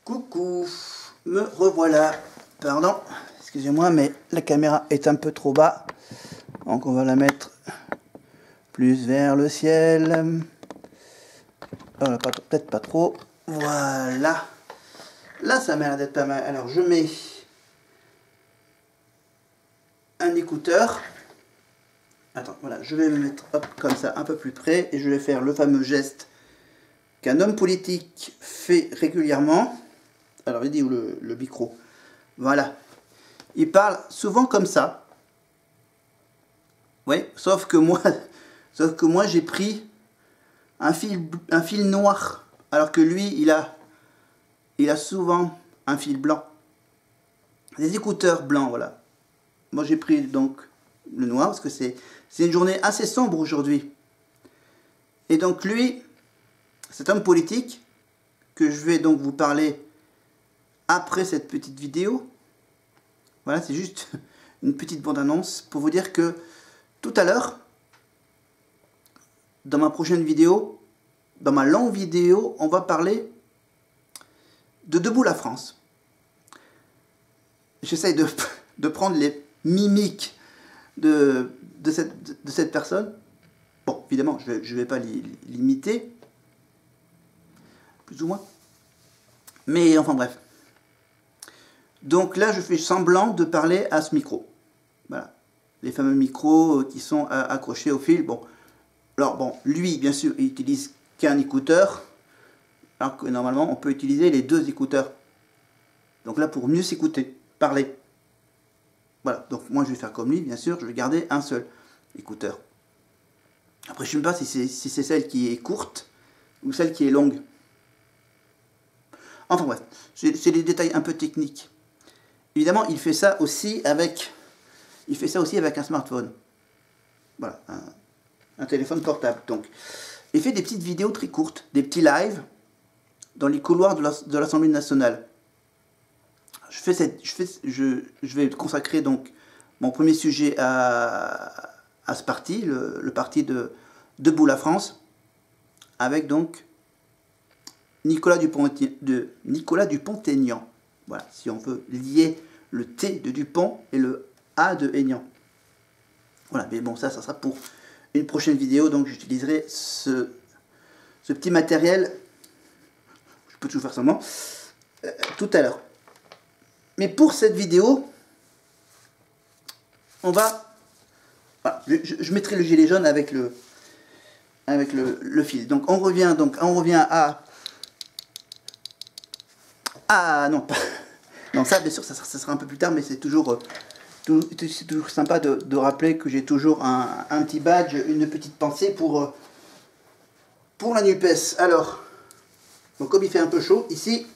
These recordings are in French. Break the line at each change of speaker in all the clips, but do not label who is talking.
Coucou, me revoilà. Pardon, excusez-moi, mais la caméra est un peu trop bas. Donc on va la mettre plus vers le ciel. Voilà, peut-être pas trop. Voilà. Là, ça m'a l'air d'être pas mal. Alors, je mets un écouteur. Attends, voilà, je vais me mettre hop, comme ça, un peu plus près. Et je vais faire le fameux geste qu'un homme politique fait régulièrement. Alors, il dit où le micro? Voilà. Il parle souvent comme ça. Oui, sauf que moi j'ai pris un fil noir. Alors que lui, il a souvent un fil blanc. Des écouteurs blancs, voilà. Moi, j'ai pris donc le noir parce que c'est une journée assez sombre aujourd'hui. Et donc lui, cet homme politique, que je vais donc vous parler après cette petite vidéo. Voilà, c'est juste une petite bande-annonce pour vous dire que tout à l'heure, dans ma prochaine vidéo, dans ma longue vidéo, on va parler de Debout la France. J'essaye de prendre les mimiques de cette personne. Bon, évidemment, je ne vais pas l'imiter, plus ou moins. Mais enfin bref. Donc là, je fais semblant de parler à ce micro. Voilà. Les fameux micros qui sont accrochés au fil. Bon. Alors bon, lui, bien sûr, il utilise qu'un écouteur. Alors que normalement, on peut utiliser les deux écouteurs. Donc là, pour mieux s'écouter, parler. Voilà. Donc moi, je vais faire comme lui, bien sûr. Je vais garder un seul écouteur. Après, je ne sais pas si c'est celle qui est courte ou celle qui est longue. Enfin bref, c'est des détails un peu techniques. Évidemment, il fait ça aussi avec un smartphone. Voilà, un téléphone portable. Donc, il fait des petites vidéos très courtes, des petits lives dans les couloirs de l'Assemblée nationale. Je vais consacrer donc mon premier sujet à ce parti, le parti de Debout la France, avec donc Nicolas Dupont-Aignan. Voilà, si on veut lier le T de Dupont et le A de Aignan. Voilà, mais bon, ça sera pour une prochaine vidéo, donc j'utiliserai ce petit matériel, je peux toujours faire seulement, tout à l'heure. Mais pour cette vidéo, on va... Voilà, je mettrai le gilet jaune avec le fil. Donc on revient à... Ah non, pas... Non, ça bien sûr, ça sera un peu plus tard, mais c'est toujours sympa de rappeler que j'ai toujours un petit badge, une petite pensée pour la NUPES. Alors, donc comme il fait un peu chaud, ici,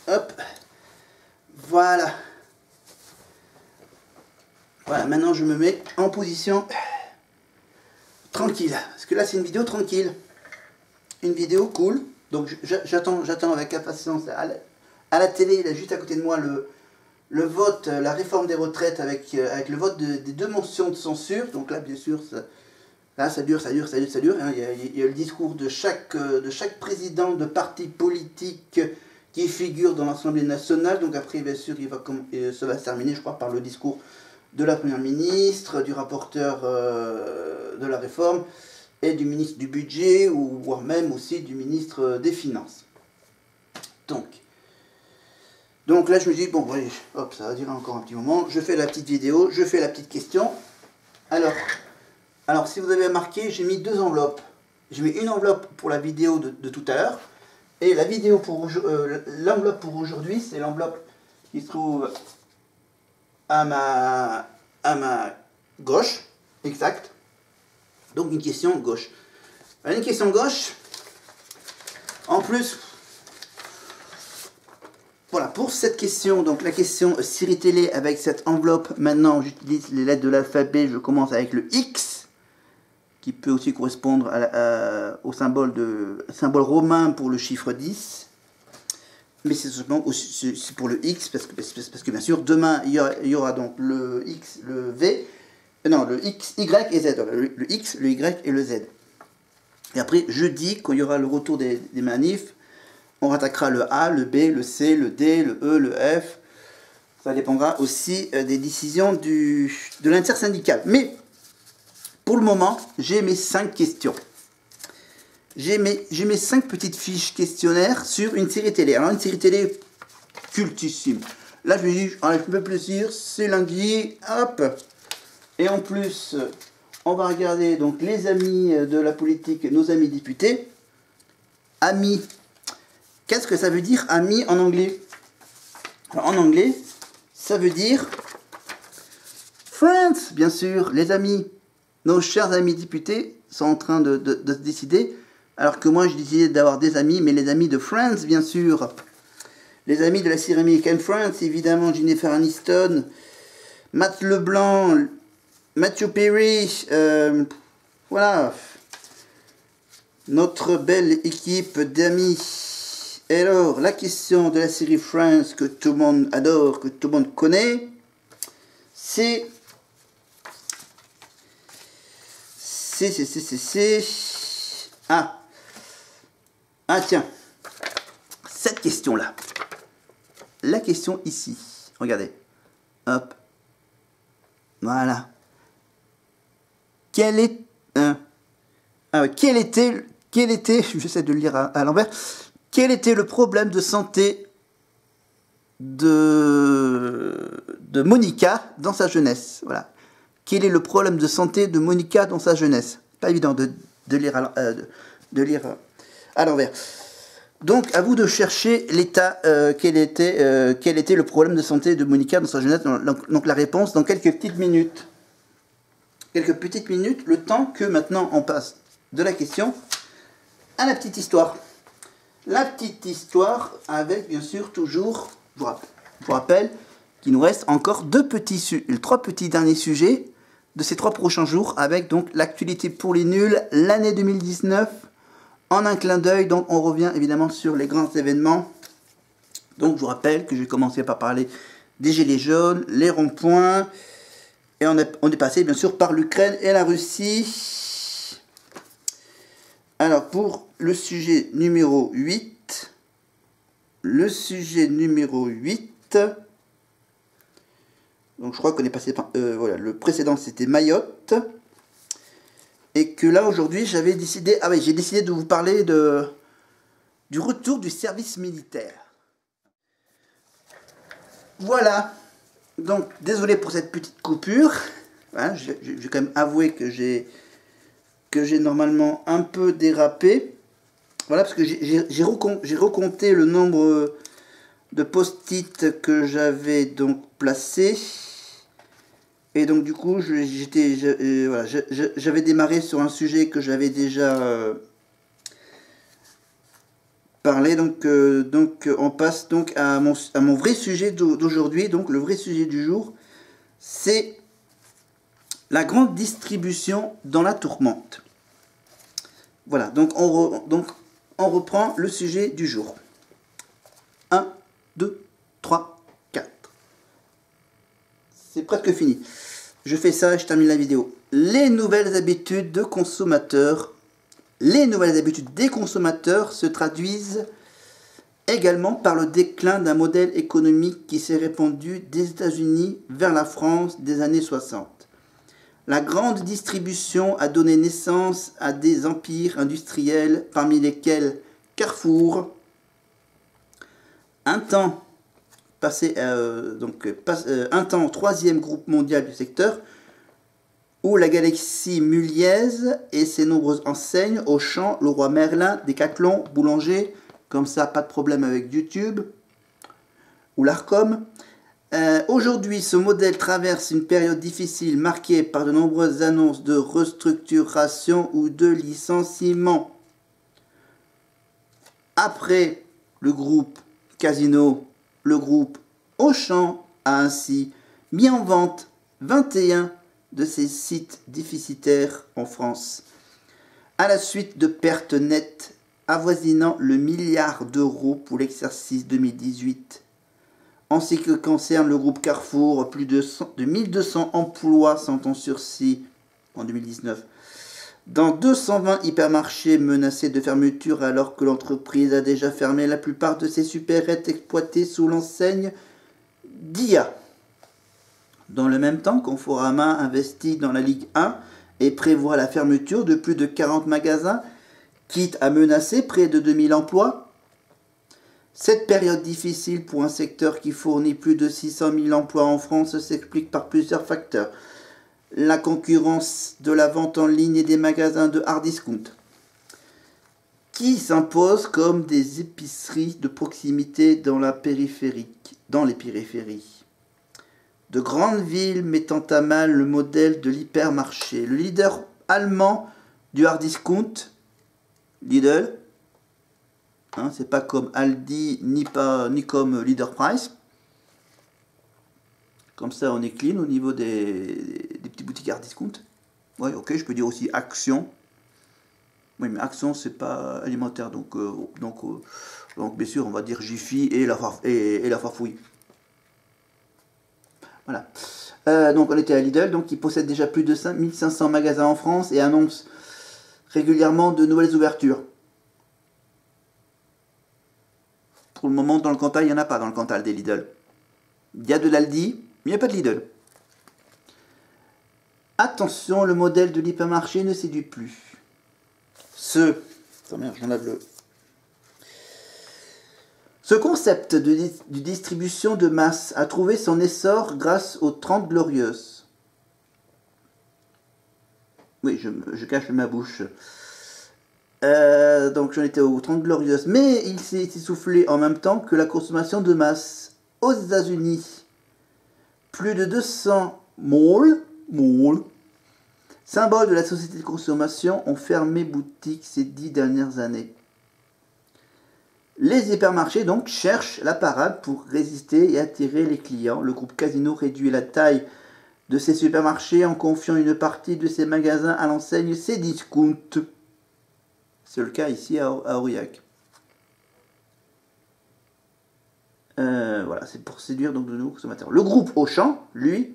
hop, voilà. Voilà, maintenant je me mets en position tranquille, parce que là c'est une vidéo tranquille, une vidéo cool, donc j'attends avec impatience à la télé, là, juste à côté de moi, le vote, la réforme des retraites avec le vote des deux motions de censure. Donc là, bien sûr, ça dure. Hein. Il y a le discours de chaque président de parti politique qui figure dans l'Assemblée nationale. Donc après, bien sûr, ça va se terminer, je crois, par le discours de la Première ministre, du rapporteur de la réforme et du ministre du budget, ou voire même aussi du ministre des Finances. Donc là, je me dis, bon, oui, hop, ça va durer encore un petit moment. Je fais la petite vidéo, je fais la petite question. Alors si vous avez remarqué, j'ai mis deux enveloppes. J'ai mis une enveloppe pour la vidéo de tout à l'heure. Et la vidéo l'enveloppe pour aujourd'hui, c'est l'enveloppe qui se trouve à ma gauche. Exact. Donc une question gauche. Une question gauche. En plus... Voilà, pour cette question, donc la question Siri Télé avec cette enveloppe, maintenant j'utilise les lettres de l'alphabet, je commence avec le X, qui peut aussi correspondre au symbole romain pour le chiffre 10. Mais c'est simplement aussi pour le X, parce que bien sûr, demain il y aura donc le X, le V, non, le X, Y et Z, le X, le Y et le Z. Et après, jeudi, quand il y aura le retour des manifs, On rattaquera le A, le B, le C, le D, le E, le F. Ça dépendra aussi des décisions de l'intersyndicale. Mais pour le moment, j'ai mes 5 questions. J'ai mes 5 petites fiches questionnaires sur une série télé. Alors une série télé cultissime. Là je me dis, je me fais plaisir, c'est lundi, hop. Et en plus, on va regarder donc les amis de la politique, nos amis députés. Amis. Qu'est-ce que ça veut dire amis en anglais? Alors, en anglais, ça veut dire friends, bien sûr, les amis. Nos chers amis députés sont en train de se décider. Alors que moi, j'ai décidé d'avoir des amis, mais les amis de Friends, bien sûr. Les amis de la série américaine Friends, évidemment, Jennifer Aniston, Matt LeBlanc, Matthew Perry, voilà. Notre belle équipe d'amis. Et alors, la question de la série Friends que tout le monde adore, que tout le monde connaît, c'est... Ah tiens, cette question-là. La question ici. Regardez. Hop. Voilà. Quel était, j'essaie de le lire à l'envers, quel était le problème de santé de Monica dans sa jeunesse? Voilà. Quel est le problème de santé de Monica dans sa jeunesse? Pas évident de lire à l'envers. Donc, à vous de chercher l'état, quel était le problème de santé de Monica dans sa jeunesse. Donc, la réponse dans quelques petites minutes. Quelques petites minutes, le temps que maintenant on passe de la question à la petite histoire. La petite histoire avec, bien sûr, toujours, je vous rappelle qu'il nous reste encore 3 petits derniers sujets de ces 3 prochains jours, avec donc l'actualité pour les nuls, l'année 2019, en un clin d'œil. Donc on revient évidemment sur les grands événements. Donc je vous rappelle que je vais commencer par parler des gilets jaunes, les ronds-points, et on est passé bien sûr par l'Ukraine et la Russie. Alors pour le sujet numéro 8, donc je crois qu'on est passé par... voilà, le précédent c'était Mayotte. Et que là aujourd'hui j'avais décidé... Ah oui, j'ai décidé de vous parler du retour du service militaire. Voilà. Donc désolé pour cette petite coupure. Hein, je vais quand même avouer que j'ai normalement un peu dérapé. Voilà, parce que j'ai recompté le nombre de post-it que j'avais donc placé. Et donc du coup, j'avais démarré sur un sujet que j'avais déjà parlé. Donc on passe donc à mon vrai sujet d'aujourd'hui. Donc le vrai sujet du jour, c'est la grande distribution dans la tourmente. Voilà, donc on reprend le sujet du jour. 1, 2, 3, 4. C'est presque fini. Je fais ça et je termine la vidéo. Les nouvelles habitudes de consommateurs. Les nouvelles habitudes des consommateurs se traduisent également par le déclin d'un modèle économique qui s'est répandu des États-Unis vers la France des années 60. La grande distribution a donné naissance à des empires industriels, parmi lesquels Carrefour, un temps 3e groupe mondial du secteur, ou la Galaxie Muliez et ses nombreuses enseignes, Auchan, Leroy Merlin, Decathlon, Boulanger, comme ça pas de problème avec YouTube, ou l'Arcom. Aujourd'hui, ce modèle traverse une période difficile marquée par de nombreuses annonces de restructuration ou de licenciement. Après le groupe Casino, le groupe Auchan a ainsi mis en vente 21 de ses sites déficitaires en France, à la suite de pertes nettes avoisinant le milliard d'euros pour l'exercice 2018. En ce qui concerne le groupe Carrefour, plus de 1200 emplois sont en sursis en 2019. Dans 220 hypermarchés menacés de fermeture alors que l'entreprise a déjà fermé la plupart de ses supérettes exploitées sous l'enseigne Dia. Dans le même temps, Conforama investit dans la Ligue 1 et prévoit la fermeture de plus de 40 magasins, quitte à menacer près de 2000 emplois. Cette période difficile pour un secteur qui fournit plus de 600 000 emplois en France s'explique par plusieurs facteurs. La concurrence de la vente en ligne et des magasins de hard discount, qui s'imposent comme des épiceries de proximité dans les périphéries. De grandes villes mettant à mal le modèle de l'hypermarché. Le leader allemand du hard discount, Lidl, c'est pas comme Aldi ni comme Leader Price. Comme ça, on est clean au niveau des petites boutiques hard discount. Oui, ok, je peux dire aussi Action. Oui, mais Action, c'est pas alimentaire, donc bien sûr, on va dire Jiffy et la Farfouille. Voilà. Donc, on était à Lidl, donc il possède déjà plus de 5500 magasins en France et annonce régulièrement de nouvelles ouvertures. Pour le moment, dans le Cantal, il n'y en a pas dans le Cantal des Lidl. Il y a de l'Aldi, mais il n'y a pas de Lidl. Attention, le modèle de l'hypermarché ne séduit plus. Ce concept de distribution de masse a trouvé son essor grâce aux 30 Glorieuses. Oui, je cache ma bouche. Donc j'en étais aux 30 Glorieuses. Mais il s'est essoufflé en même temps que la consommation de masse. Aux États-Unis, plus de 200 malls, symboles de la société de consommation, ont fermé boutique ces 10 dernières années. Les hypermarchés donc cherchent la parade pour résister et attirer les clients. Le groupe Casino réduit la taille de ses supermarchés en confiant une partie de ses magasins à l'enseigne Cdiscount. C'est le cas ici à Aurillac. Voilà, c'est pour séduire donc de nouveaux consommateurs. Le groupe Auchan, lui,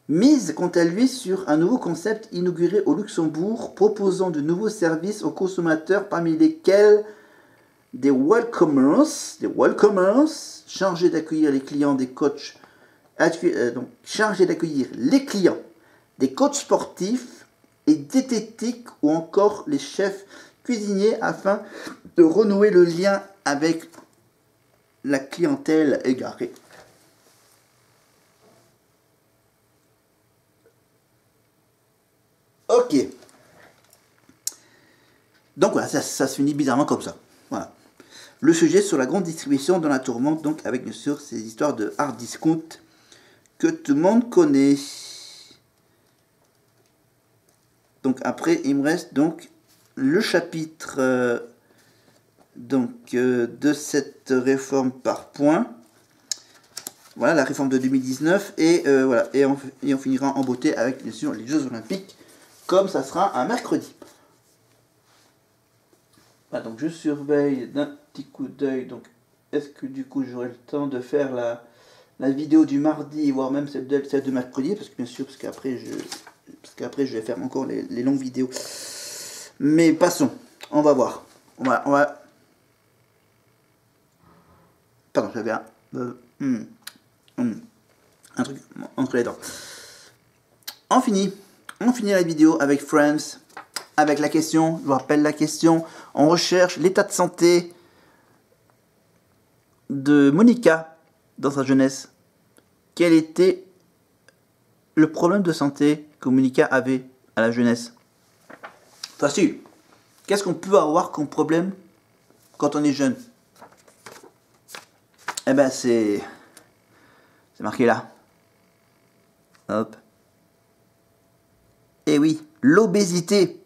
mise quant à lui sur un nouveau concept inauguré au Luxembourg, proposant de nouveaux services aux consommateurs, parmi lesquels des welcomers chargés d'accueillir les clients des coachs, des coachs sportifs et diététiques, ou encore les chefs cuisiniers, afin de renouer le lien avec la clientèle égarée. Ok. Donc voilà, ça se finit bizarrement comme ça. Voilà. Le sujet sur la grande distribution dans la tourmente, donc avec bien sûr ces histoires de hard discount que tout le monde connaît. Donc après, il me reste donc le chapitre de cette réforme par points. Voilà, la réforme de 2019. Et voilà, et on finira en beauté avec bien sûr les Jeux Olympiques, comme ça sera un mercredi. Voilà, donc je surveille d'un petit coup d'œil. Donc est-ce que du coup j'aurai le temps de faire la vidéo du mardi, voire même celle de mercredi, parce que bien sûr, parce qu'après je vais faire encore les longues vidéos. Mais passons, on va voir. On va... Pardon, j'avais un truc entre les dents. On finit la vidéo avec Friends, avec la question, je vous rappelle la question, on recherche l'état de santé de Monica dans sa jeunesse. Quel était le problème de santé que Monica avait à la jeunesse? Facile. Qu'est-ce qu'on peut avoir comme problème quand on est jeune? Eh ben c'est marqué là. Hop. Et oui, l'obésité.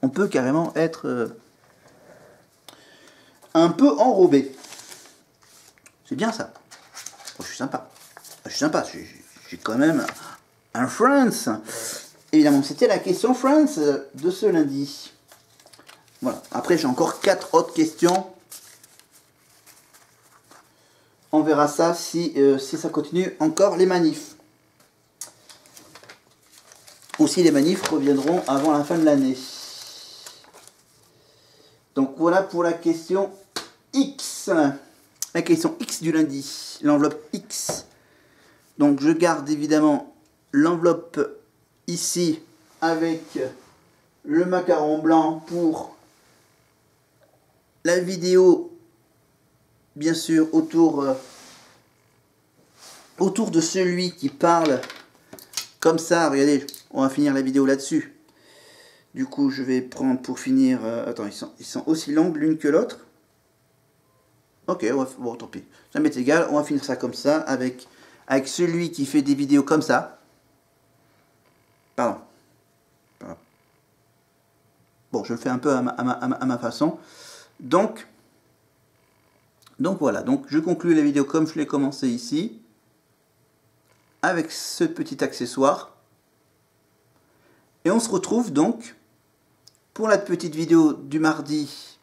On peut carrément être un peu enrobé. C'est bien ça. Oh, je suis sympa. J'ai quand même un Friends. Évidemment, c'était la question Friends de ce lundi. Voilà. Après, j'ai encore 4 autres questions. On verra ça si ça continue encore les manifs. aussi les manifs reviendront avant la fin de l'année. Donc voilà pour la question X. La question X du lundi, l'enveloppe X. Donc je garde évidemment l'enveloppe ici avec le macaron blanc pour la vidéo, bien sûr, autour de celui qui parle comme ça. Regardez, on va finir la vidéo là-dessus. Du coup, je vais prendre pour finir... attends, ils sont aussi longues l'une que l'autre. Ok, bon, tant pis. Ça m'est égal, on va finir ça comme ça, avec celui qui fait des vidéos comme ça. Pardon. Bon, je le fais un peu à ma façon. Donc voilà, donc je conclue la vidéo comme je l'ai commencé ici, avec ce petit accessoire. Et on se retrouve donc pour la petite vidéo du mardi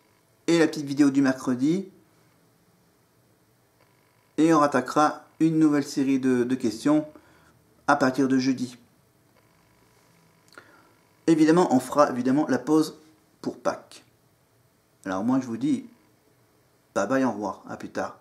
et la petite vidéo du mercredi. Et on rattaquera une nouvelle série de questions à partir de jeudi. Évidemment, on fera évidemment la pause pour Pâques. Alors moi je vous dis, bye bye, au revoir, à plus tard.